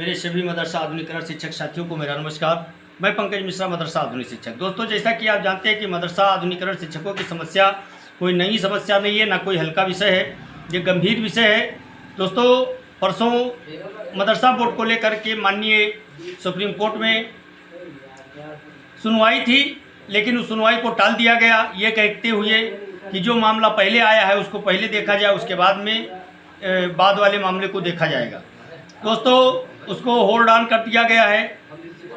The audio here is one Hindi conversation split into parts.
मेरे सभी मदरसा आधुनिकरण शिक्षक साथियों को मेरा नमस्कार। मैं पंकज मिश्रा, मदरसा आधुनिक शिक्षक। दोस्तों, जैसा कि आप जानते हैं कि मदरसा आधुनिकरण शिक्षकों की समस्या कोई नई समस्या नहीं है, ना कोई हल्का विषय है, ये गंभीर विषय है। दोस्तों, परसों मदरसा बोर्ड को लेकर के माननीय सुप्रीम कोर्ट में सुनवाई थी, लेकिन उस सुनवाई को टाल दिया गया, ये कहते हुए कि जो मामला पहले आया है उसको पहले देखा जाए, उसके बाद वाले मामले को देखा जाएगा। दोस्तों, उसको होल्ड ऑन कर दिया गया है।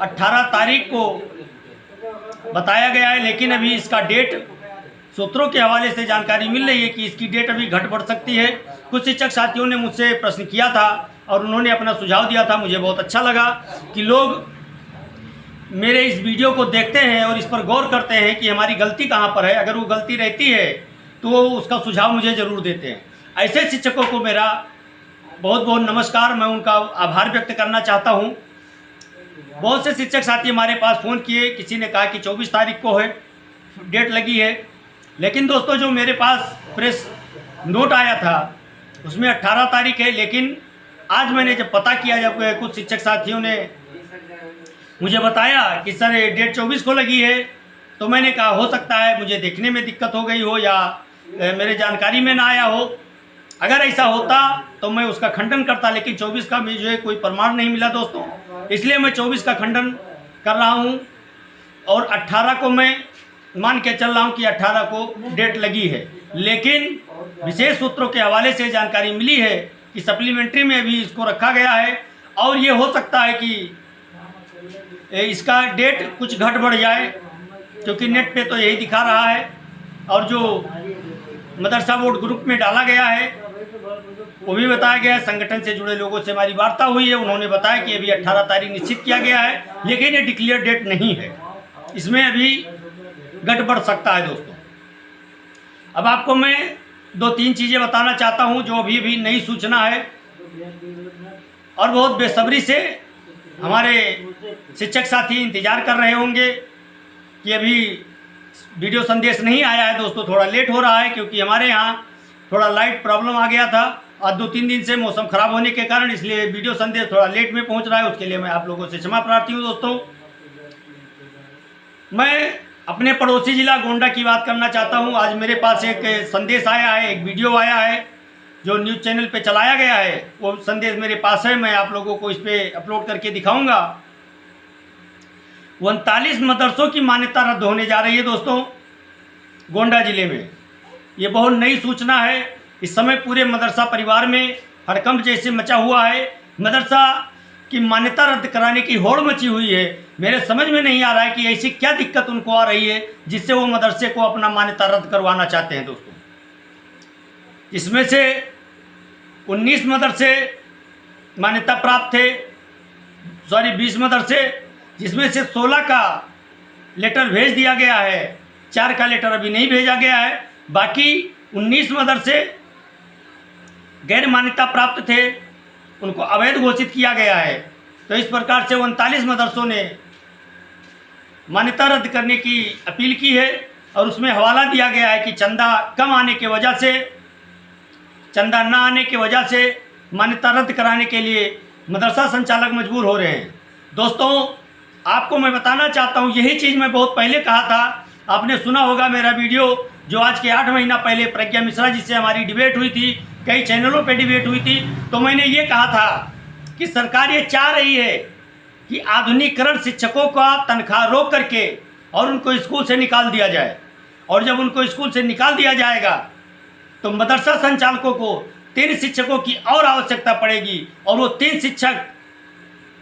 18 तारीख को बताया गया है, लेकिन अभी इसका डेट सूत्रों के हवाले से जानकारी मिल रही है कि इसकी डेट अभी घट बढ़ सकती है। कुछ शिक्षक साथियों ने मुझसे प्रश्न किया था और उन्होंने अपना सुझाव दिया था। मुझे बहुत अच्छा लगा कि लोग मेरे इस वीडियो को देखते हैं और इस पर गौर करते हैं कि हमारी गलती कहाँ पर है। अगर वो गलती रहती है तो उसका सुझाव मुझे ज़रूर देते हैं। ऐसे शिक्षकों को मेरा बहुत बहुत नमस्कार, मैं उनका आभार व्यक्त करना चाहता हूँ। बहुत से शिक्षक साथी हमारे पास फ़ोन किए, किसी ने कहा कि 24 तारीख को है डेट लगी है, लेकिन दोस्तों जो मेरे पास प्रेस नोट आया था उसमें 18 तारीख है। लेकिन आज मैंने जब पता किया, जब कुछ शिक्षक साथियों ने मुझे बताया कि सर डेट 24 को लगी है, तो मैंने कहा हो सकता है मुझे देखने में दिक्कत हो गई हो या मेरे जानकारी में ना आया हो। अगर ऐसा होता तो मैं उसका खंडन करता, लेकिन 24 का मुझे कोई प्रमाण नहीं मिला दोस्तों, इसलिए मैं 24 का खंडन कर रहा हूं। और 18 को मैं मान के चल रहा हूं कि 18 को डेट लगी है, लेकिन विशेष सूत्रों के हवाले से जानकारी मिली है कि सप्लीमेंट्री में अभी इसको रखा गया है और ये हो सकता है कि इसका डेट कुछ घट बढ़ जाए, क्योंकि नेट पे तो यही दिखा रहा है। और जो मदरसा बोर्ड ग्रुप में डाला गया है वो भी बताया गया है। संगठन से जुड़े लोगों से हमारी वार्ता हुई है, उन्होंने बताया कि अभी 18 तारीख निश्चित किया गया है, लेकिन ये डिक्लेयर डेट नहीं है, इसमें अभी घट बढ़ सकता है दोस्तों। अब आपको मैं 2-3 चीज़ें बताना चाहता हूं जो अभी नई सूचना है और बहुत बेसब्री से हमारे शिक्षक साथी इंतज़ार कर रहे होंगे कि अभी वीडियो संदेश नहीं आया है। दोस्तों, थोड़ा लेट हो रहा है क्योंकि हमारे यहाँ थोड़ा लाइट प्रॉब्लम आ गया था और 2-3 दिन से मौसम ख़राब होने के कारण, इसलिए वीडियो संदेश थोड़ा लेट में पहुँच रहा है। उसके लिए मैं आप लोगों से क्षमा प्रार्थी हूँ। दोस्तों, मैं अपने पड़ोसी ज़िला गोंडा की बात करना चाहता हूँ। आज मेरे पास एक संदेश आया है, एक वीडियो आया है जो न्यूज़ चैनल पे चलाया गया है। वो संदेश मेरे पास है, मैं आप लोगों को इस पर अपलोड करके दिखाऊंगा। 39 मदरसों की मान्यता रद्द होने जा रही है दोस्तों गोंडा जिले में। ये बहुत नई सूचना है। इस समय पूरे मदरसा परिवार में हड़कंप जैसे मचा हुआ है। मदरसा की मान्यता रद्द कराने की होड़ मची हुई है। मेरे समझ में नहीं आ रहा है कि ऐसी क्या दिक्कत उनको आ रही है जिससे वो मदरसे को अपना मान्यता रद्द करवाना चाहते हैं दोस्तों। इसमें से 19 मदरसे मान्यता प्राप्त थे, 20 मदरसे, जिसमें से 16 का लेटर भेज दिया गया है, 4 का लेटर अभी नहीं भेजा गया है। बाकी 19 मदरसे गैर मान्यता प्राप्त थे, उनको अवैध घोषित किया गया है। तो इस प्रकार से 39 मदरसों ने मान्यता रद्द करने की अपील की है और उसमें हवाला दिया गया है कि चंदा कम आने की वजह से, चंदा ना आने की वजह से मान्यता रद्द कराने के लिए मदरसा संचालक मजबूर हो रहे हैं। दोस्तों, आपको मैं बताना चाहता हूँ, यही चीज़ मैं बहुत पहले कहा था। आपने सुना होगा मेरा वीडियो जो आज के 8 महीना पहले प्रज्ञा मिश्रा जी से हमारी डिबेट हुई थी, कई चैनलों पे डिबेट हुई थी। तो मैंने ये कहा था कि सरकार ये चाह रही है कि आधुनिकरण शिक्षकों का तनख्वाह रोक करके और उनको स्कूल से निकाल दिया जाए। और जब उनको स्कूल से निकाल दिया जाएगा तो मदरसा संचालकों को 3 शिक्षकों की और आवश्यकता पड़ेगी, और वो 3 शिक्षक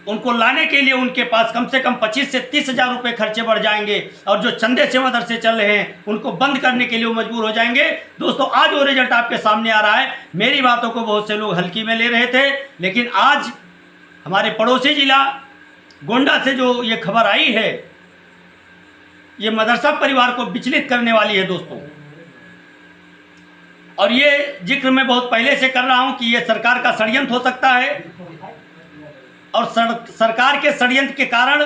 उनको लाने के लिए उनके पास कम से कम 25 से 30 हज़ार रुपये खर्चे बढ़ जाएंगे। और जो चंदे से मदरसे चल रहे हैं उनको बंद करने के लिए वो मजबूर हो जाएंगे। दोस्तों, आज वो रिजल्ट आपके सामने आ रहा है। मेरी बातों को बहुत से लोग हल्की में ले रहे थे, लेकिन आज हमारे पड़ोसी जिला गोंडा से जो ये खबर आई है, ये मदरसा परिवार को विचलित करने वाली है दोस्तों। और ये जिक्र मैं बहुत पहले से कर रहा हूं कि ये सरकार का षड्यंत्र हो सकता है, और सरकार के षड्यंत्र के कारण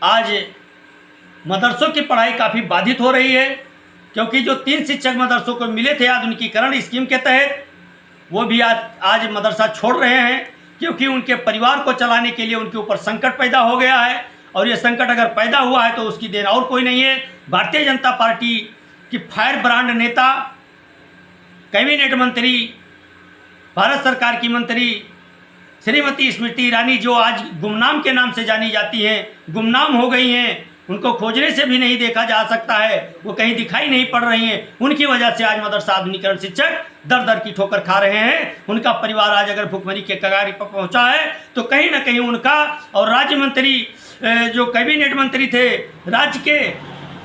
आज मदरसों की पढ़ाई काफ़ी बाधित हो रही है। क्योंकि जो 3 शिक्षक मदरसों को मिले थे आधुनिकीकरण स्कीम के तहत, वो भी आज मदरसा छोड़ रहे हैं। क्योंकि उनके परिवार को चलाने के लिए उनके ऊपर संकट पैदा हो गया है। और ये संकट अगर पैदा हुआ है तो उसकी देन और कोई नहीं है, भारतीय जनता पार्टी की फायर ब्रांड नेता, कैबिनेट मंत्री, भारत सरकार की मंत्री श्रीमती स्मृति ईरानी, जो आज गुमनाम के नाम से जानी जाती हैं, गुमनाम हो गई हैं, उनको खोजने से भी नहीं देखा जा सकता है, वो कहीं दिखाई नहीं पड़ रही हैं। उनकी वजह से आज मदरसा आधुनिकीकरण शिक्षक दर दर की ठोकर खा रहे हैं। उनका परिवार आज अगर भुखमरी के कगार पर पहुंचा है तो कहीं ना कहीं उनका और राज्य मंत्री, जो कैबिनेट मंत्री थे राज्य के,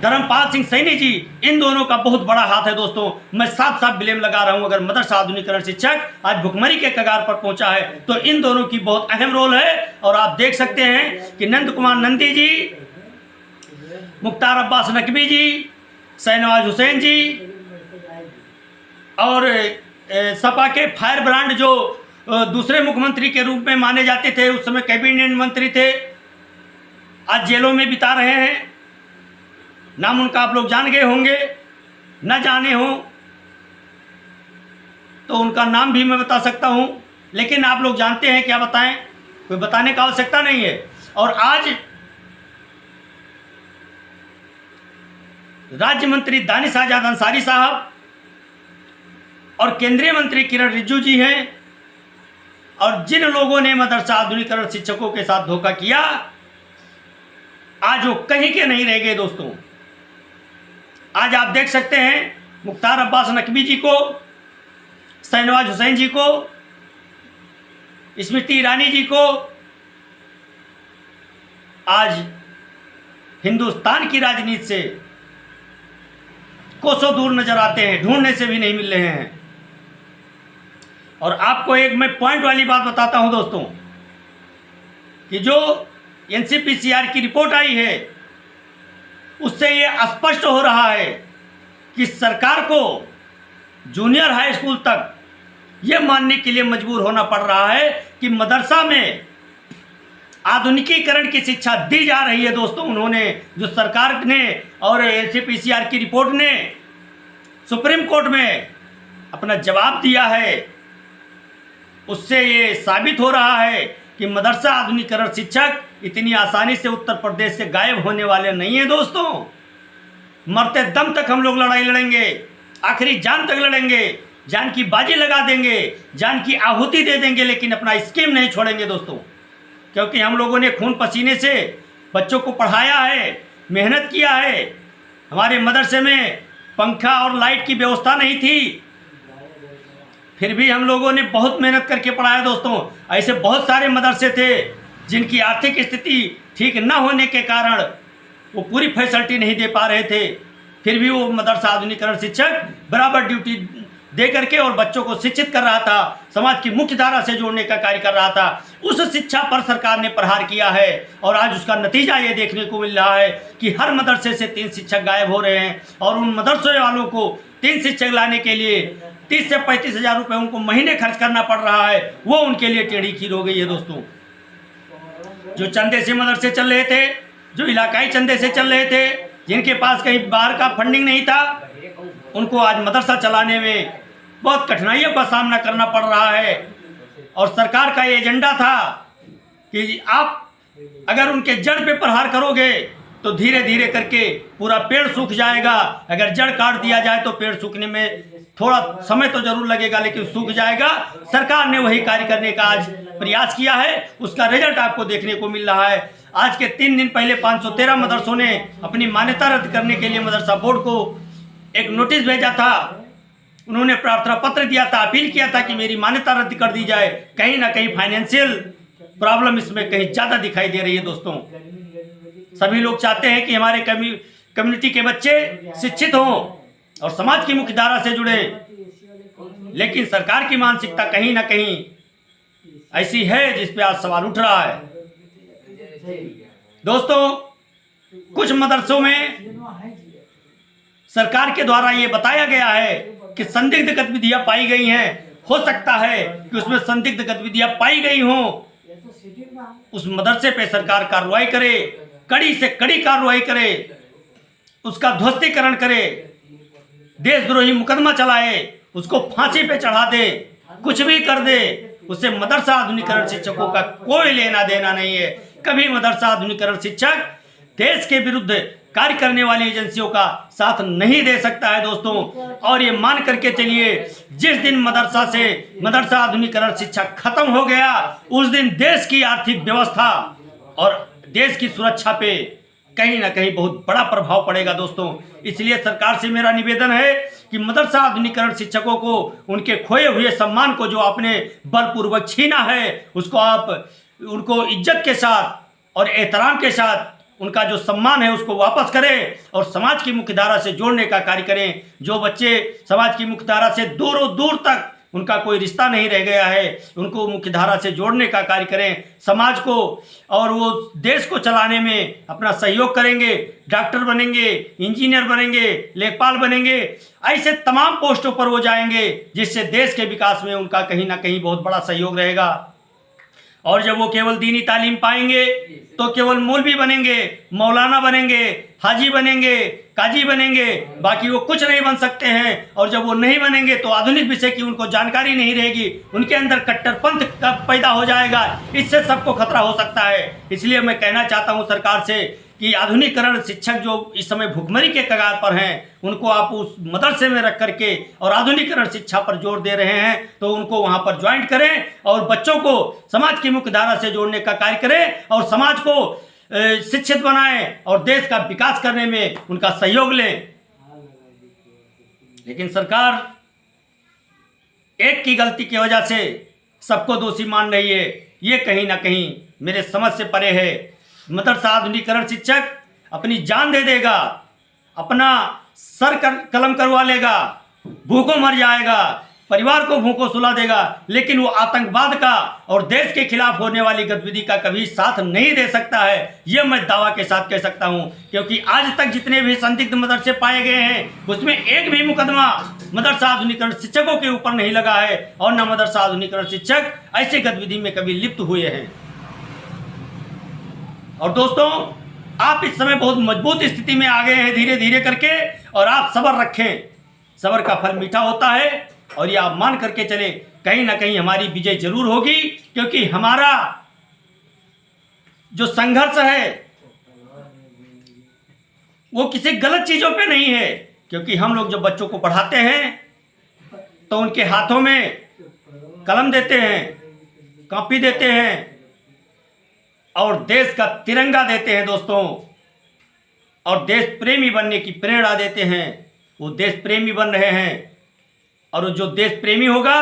धर्मपाल सिंह सैनी जी, इन दोनों का बहुत बड़ा हाथ है दोस्तों। मैं साफ साफ ब्लेम लगा रहा हूं, अगर मदरसा आधुनिकीकरण शिक्षक आज भुखमरी के कगार पर पहुंचा है तो इन दोनों की बहुत अहम रोल है। और आप देख सकते हैं कि नंद कुमार नंदी जी, मुख्तार अब्बास नकवी जी, शहनवाज हुसैन जी और सपा के फायर ब्रांड जो दूसरे मुख्यमंत्री के रूप में माने जाते थे, उस समय कैबिनेट मंत्री थे, आज जेलों में बिता रहे हैं। नाम उनका आप लोग जान गए होंगे, न जाने हो तो उनका नाम भी मैं बता सकता हूं, लेकिन आप लोग जानते हैं, क्या बताएं, कोई बताने का आवश्यकता नहीं है। और आज राज्य मंत्री दानिश आजाद अंसारी साहब और केंद्रीय मंत्री किरण रिजिजू जी हैं, और जिन लोगों ने मदरसा आधुनिकीकरण शिक्षकों के साथ धोखा किया, आज वो कहीं के नहीं रह गए दोस्तों। आज आप देख सकते हैं मुख्तार अब्बास नकवी जी को, शहनवाज हुसैन जी को, स्मृति ईरानी जी को आज हिंदुस्तान की राजनीति से कोसों दूर नजर आते हैं, ढूंढने से भी नहीं मिल रहे हैं। और आपको एक मैं पॉइंट वाली बात बताता हूं दोस्तों, कि जो एनसीपीसीआर की रिपोर्ट आई है उससे ये स्पष्ट हो रहा है कि सरकार को जूनियर हाई स्कूल तक ये मानने के लिए मजबूर होना पड़ रहा है कि मदरसा में आधुनिकीकरण की शिक्षा दी जा रही है दोस्तों। उन्होंने, जो सरकार ने और एनसीपीसीआर की रिपोर्ट ने सुप्रीम कोर्ट में अपना जवाब दिया है, उससे ये साबित हो रहा है कि मदरसा आधुनिकीकरण शिक्षक इतनी आसानी से उत्तर प्रदेश से गायब होने वाले नहीं है दोस्तों। मरते दम तक हम लोग लड़ाई लड़ेंगे, आखिरी जान तक लड़ेंगे, जान की बाजी लगा देंगे, जान की आहुति दे देंगे, लेकिन अपना स्कीम नहीं छोड़ेंगे दोस्तों। क्योंकि हम लोगों ने खून पसीने से बच्चों को पढ़ाया है, मेहनत किया है। हमारे मदरसे में पंखा और लाइट की व्यवस्था नहीं थी, फिर भी हम लोगों ने बहुत मेहनत करके पढ़ाया दोस्तों। ऐसे बहुत सारे मदरसे थे जिनकी आर्थिक स्थिति ठीक न होने के कारण वो पूरी फैसिलिटी नहीं दे पा रहे थे, फिर भी वो मदरसा आधुनिकीकरण शिक्षक बराबर ड्यूटी दे करके और बच्चों को शिक्षित कर रहा था, समाज की मुख्य धारा से जोड़ने का कार्य कर रहा था। उस शिक्षा पर सरकार ने प्रहार किया है और आज उसका नतीजा ये देखने को मिल रहा है कि हर मदरसे से 3 शिक्षक गायब हो रहे हैं। और उन मदरसे वालों को 3 शिक्षक लाने के लिए 30 से 35 हज़ार रुपये उनको महीने खर्च करना पड़ रहा है, वो उनके लिए टेढ़ी खीर हो गई है दोस्तों। जो चंदे से मदरसे चल रहे थे, जो इलाकाई चंदे से चल रहे थे, जिनके पास कहीं बाहर का फंडिंग नहीं था, उनको आज मदरसा चलाने में बहुत कठिनाइयों का सामना करना पड़ रहा है। और सरकार का ये एजेंडा था कि आप अगर उनके जड़ पे प्रहार करोगे तो धीरे धीरे करके पूरा पेड़ सूख जाएगा। अगर जड़ काट दिया जाए तो पेड़ सूखने में थोड़ा समय तो जरूर लगेगा, लेकिन सूख जाएगा। सरकार ने वही कार्य करने का आज प्रयास किया है, उसका रिजल्ट आपको देखने को मिल रहा है। आज के 3 दिन पहले 513 मदरसों ने अपनी मान्यता रद्द करने के लिए मदरसा बोर्ड को एक नोटिस भेजा था। उन्होंने प्रार्थना पत्र दिया था, अपील किया था कि मेरी मान्यता रद्द कर दी जाए। कहीं ना कहीं फाइनेंशियल प्रॉब्लम इसमें कहीं ज़्यादा दिखाई दे रही है दोस्तों। सभी लोग चाहते हैं कि हमारे कम्युनिटी के बच्चे शिक्षित हों और समाज की मुख्य धारा से जुड़े, लेकिन सरकार की मानसिकता कहीं ना कहीं ऐसी है जिस पे आज सवाल उठ रहा है दोस्तों। कुछ मदरसों में सरकार के द्वारा ये बताया गया है कि संदिग्ध गतिविधियां पाई गई हैं। हो सकता है कि उसमें संदिग्ध गतिविधियां पाई गई हों, उस मदरसे पे सरकार कार्रवाई करे, कड़ी से कड़ी कार्रवाई करे, उसका ध्वस्तीकरण करे, देशद्रोही मुकदमा चलाए, उसको फांसी पे चढ़ा दे, कुछ भी कर दे, उससे मदरसा आधुनिकीकरण शिक्षकों का कोई लेना देना नहीं है। कभी मदरसा आधुनिकीकरण शिक्षक देश के विरुद्ध कार्य करने वाली एजेंसियों का साथ नहीं दे सकता है दोस्तों। और ये मान करके चलिए, जिस दिन मदरसा आधुनिकीकरण शिक्षा खत्म हो गया, उस दिन देश की आर्थिक व्यवस्था और देश की सुरक्षा पे कहीं ना कहीं बहुत बड़ा प्रभाव पड़ेगा दोस्तों। इसलिए सरकार से मेरा निवेदन है कि मदरसा आधुनिकीकरण शिक्षकों को उनके खोए हुए सम्मान को जो आपने बलपूर्वक छीना है, उसको आप उनको इज्जत के साथ और एहतराम के साथ उनका जो सम्मान है उसको वापस करें और समाज की मुख्यधारा से जोड़ने का कार्य करें। जो बच्चे समाज की मुख्यधारा से दूर दूर तक उनका कोई रिश्ता नहीं रह गया है, उनको मुख्यधारा से जोड़ने का कार्य करें, समाज को और वो देश को चलाने में अपना सहयोग करेंगे। डॉक्टर बनेंगे, इंजीनियर बनेंगे, लेखपाल बनेंगे, ऐसे तमाम पोस्टों पर वो जाएंगे जिससे देश के विकास में उनका कहीं ना कहीं बहुत बड़ा सहयोग रहेगा। और जब वो केवल दीनी तालीम पाएंगे तो केवल मौलवी बनेंगे, मौलाना बनेंगे, हाजी बनेंगे, काजी बनेंगे, बाकी वो कुछ नहीं बन सकते हैं। और जब वो नहीं बनेंगे तो आधुनिक विषय की उनको जानकारी नहीं रहेगी, उनके अंदर कट्टरपंथ पैदा हो जाएगा, इससे सबको खतरा हो सकता है। इसलिए मैं कहना चाहता हूँ सरकार से कि आधुनिकीकरण शिक्षक जो इस समय भुखमरी के कगार पर हैं, उनको आप उस मदरसे में रख करके और आधुनिकीकरण शिक्षा पर जोर दे रहे हैं तो उनको वहां पर ज्वाइंट करें और बच्चों को समाज की मुख्य धारा से जोड़ने का कार्य करें और समाज को शिक्षित बनाएं और देश का विकास करने में उनका सहयोग लें। लेकिन सरकार एक की गलती की वजह से सबको दोषी मान रही है, ये कहीं ना कहीं मेरे समझ से परे है। मदरसा आधुनिकीकरण शिक्षक अपनी जान दे देगा, अपना सर कलम करवा लेगा, भूखों मर जाएगा, परिवार को भूखों सुला देगा, लेकिन वो आतंकवाद का और देश के खिलाफ होने वाली गतिविधि का कभी साथ नहीं दे सकता है। ये मैं दावा के साथ कह सकता हूँ, क्योंकि आज तक जितने भी संदिग्ध मदरसे पाए गए हैं उसमें एक भी मुकदमा मदरसा आधुनिकीकरण शिक्षकों के ऊपर नहीं लगा है और न मदरसा आधुनिकीकरण शिक्षक ऐसी गतिविधि में कभी लिप्त हुए हैं। और दोस्तों, आप इस समय बहुत मजबूत स्थिति में आ गए हैं धीरे धीरे करके, और आप सब्र रखें, सब्र का फल मीठा होता है। और ये आप मान करके चले, कहीं ना कहीं हमारी विजय जरूर होगी, क्योंकि हमारा जो संघर्ष है वो किसी गलत चीजों पे नहीं है। क्योंकि हम लोग जब बच्चों को पढ़ाते हैं तो उनके हाथों में कलम देते हैं, कॉपी देते हैं और देश का तिरंगा देते हैं दोस्तों, और देश प्रेमी बनने की प्रेरणा देते हैं। वो देश प्रेमी बन रहे हैं, और जो देश प्रेमी होगा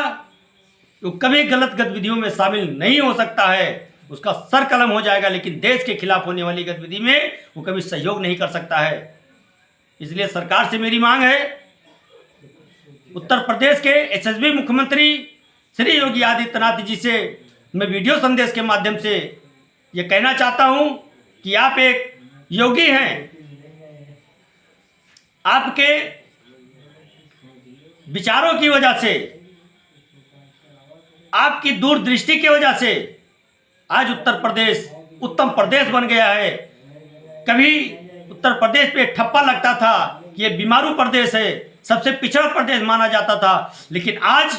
वो कभी गलत गतिविधियों में शामिल नहीं हो सकता है, उसका सर कलम हो जाएगा, लेकिन देश के खिलाफ होने वाली गतिविधि में वो कभी सहयोग नहीं कर सकता है। इसलिए सरकार से मेरी मांग है, उत्तर प्रदेश के यशस्वी मुख्यमंत्री श्री योगी आदित्यनाथ जी से मैं वीडियो संदेश के माध्यम से ये कहना चाहता हूं कि आप एक योगी हैं, आपके विचारों की वजह से, आपकी दूरदृष्टि की वजह से आज उत्तर प्रदेश उत्तम प्रदेश बन गया है। कभी उत्तर प्रदेश पे ठप्पा लगता था कि ये बीमारू प्रदेश है, सबसे पिछड़ा प्रदेश माना जाता था, लेकिन आज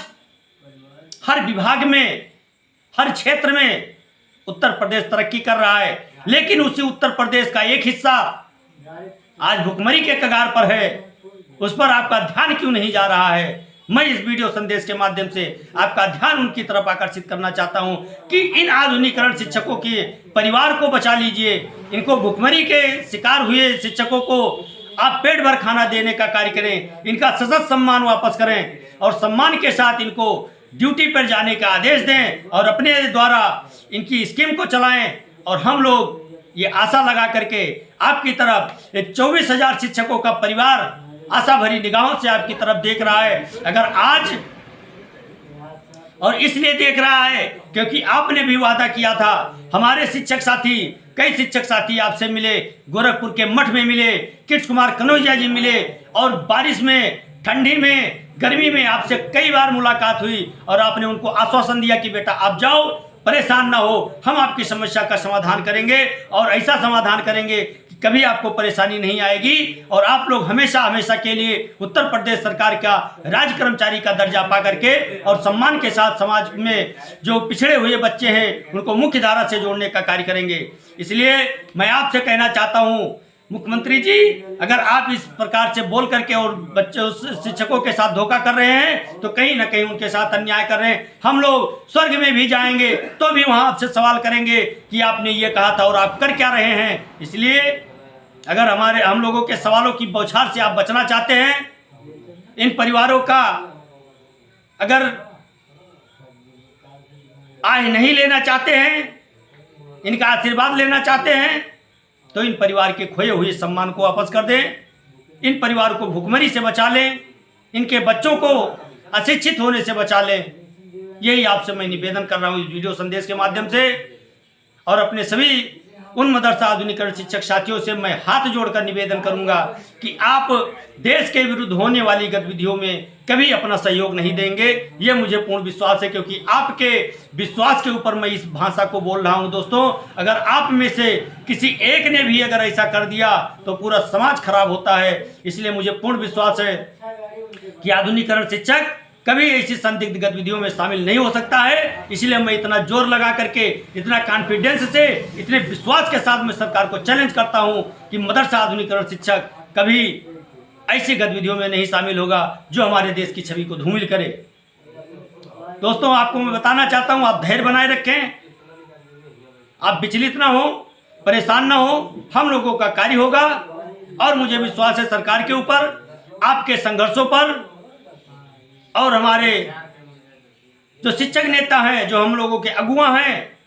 हर विभाग में, हर क्षेत्र में उत्तर प्रदेश तरक्की कर रहा है। लेकिन उसी उत्तर प्रदेश का एक हिस्सा आज भुखमरी के कगार पर है, उस पर आपका ध्यान क्यों नहीं जा रहा है? मैं इस वीडियो संदेश के माध्यम से आपका ध्यान उनकी तरफ आकर्षित करना चाहता हूं कि इन आधुनिकीकरण शिक्षकों के परिवार को बचा लीजिए, इनको भुखमरी के शिकार हुए शिक्षकों को आप पेट भर खाना देने का कार्य करें, इनका सशक्त सम्मान वापस करें और सम्मान के साथ इनको ड्यूटी पर जाने का आदेश दें और अपने द्वारा इनकी स्कीम को चलाएं। और हम लोग ये आशा लगा करके आपकी तरफ 24,000 शिक्षकों का परिवार आशा भरी निगाहों से आपकी तरफ देख रहा है। अगर आज, और इसलिए देख रहा है क्योंकि आपने भी वादा किया था, हमारे शिक्षक साथी, कई शिक्षक साथी आपसे मिले, गोरखपुर के मठ में मिले, कृष्ण कुमार कनौजिया जी मिले, और बारिश में, ठंडी में, गर्मी में आपसे कई बार मुलाकात हुई और आपने उनको आश्वासन दिया कि बेटा आप जाओ, परेशान ना हो, हम आपकी समस्या का समाधान करेंगे और ऐसा समाधान करेंगे कि कभी आपको परेशानी नहीं आएगी और आप लोग हमेशा हमेशा के लिए उत्तर प्रदेश सरकार का राज्य कर्मचारी का दर्जा पा करके और सम्मान के साथ समाज में जो पिछड़े हुए बच्चे हैं उनको मुख्य धारा से जोड़ने का कार्य करेंगे। इसलिए मैं आपसे कहना चाहता हूँ मुख्यमंत्री जी, अगर आप इस प्रकार से बोल करके और बच्चों शिक्षकों के साथ धोखा कर रहे हैं तो कहीं ना कहीं उनके साथ अन्याय कर रहे हैं। हम लोग स्वर्ग में भी जाएंगे तो भी वहां आपसे सवाल करेंगे कि आपने ये कहा था और आप कर क्या रहे हैं। इसलिए अगर हम लोगों के सवालों की बौछार से आप बचना चाहते हैं, इन परिवारों का अगर आह नहीं लेना चाहते हैं, इनका आशीर्वाद लेना चाहते हैं, तो इन परिवार के खोए हुए सम्मान को वापस कर दें, इन परिवार को भुखमरी से बचा लें, इनके बच्चों को अशिक्षित होने से बचा लें। यही आपसे मैं निवेदन कर रहा हूँ इस वीडियो संदेश के माध्यम से। और अपने सभी उन मदरसा आधुनिकरण शिक्षक साथियों से मैं हाथ जोड़कर निवेदन करूंगा कि आप देश के विरुद्ध होने वाली गतिविधियों में कभी अपना सहयोग नहीं देंगे। ये मुझे पूर्ण विश्वास है, क्योंकि आपके विश्वास के ऊपर मैं इस भाषा को बोल रहा हूं। दोस्तों, अगर आप में से किसी एक ने भी अगर ऐसा कर दिया तो पूरा समाज खराब होता है। इसलिए मुझे पूर्ण विश्वास है कि आधुनिकरण शिक्षक कभी ऐसी संदिग्ध गतिविधियों में शामिल नहीं हो सकता है। इसलिए मैं इतना जोर लगा करके, इतना कॉन्फिडेंस से, इतने विश्वास के साथ मैं सरकार को चैलेंज करता हूं कि मदरसा आधुनिकरण शिक्षक कभी ऐसी गतिविधियों में नहीं शामिल होगा जो हमारे देश की छवि को धूमिल करे। दोस्तों, आपको मैं बताना चाहता हूं, आप धैर्य बनाए रखें, आप विचलित ना हो, परेशान ना हो, हम लोगों का कार्य होगा। और मुझे विश्वास है सरकार के ऊपर, आपके संघर्षों पर, और हमारे जो शिक्षक नेता हैं, जो हम लोगों के अगुआ हैं,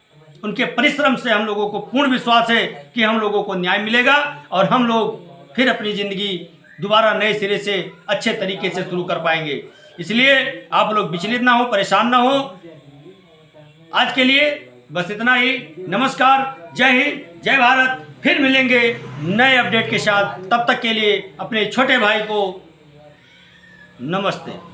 उनके परिश्रम से हम लोगों को पूर्ण विश्वास है कि हम लोगों को न्याय मिलेगा और हम लोग फिर अपनी ज़िंदगी दोबारा नए सिरे से अच्छे तरीके से शुरू कर पाएंगे। इसलिए आप लोग विचलित ना हो, परेशान ना हो। आज के लिए बस इतना ही। नमस्कार, जय हिंद, जय भारत। फिर मिलेंगे नए अपडेट के साथ। तब तक के लिए अपने छोटे भाई को नमस्ते।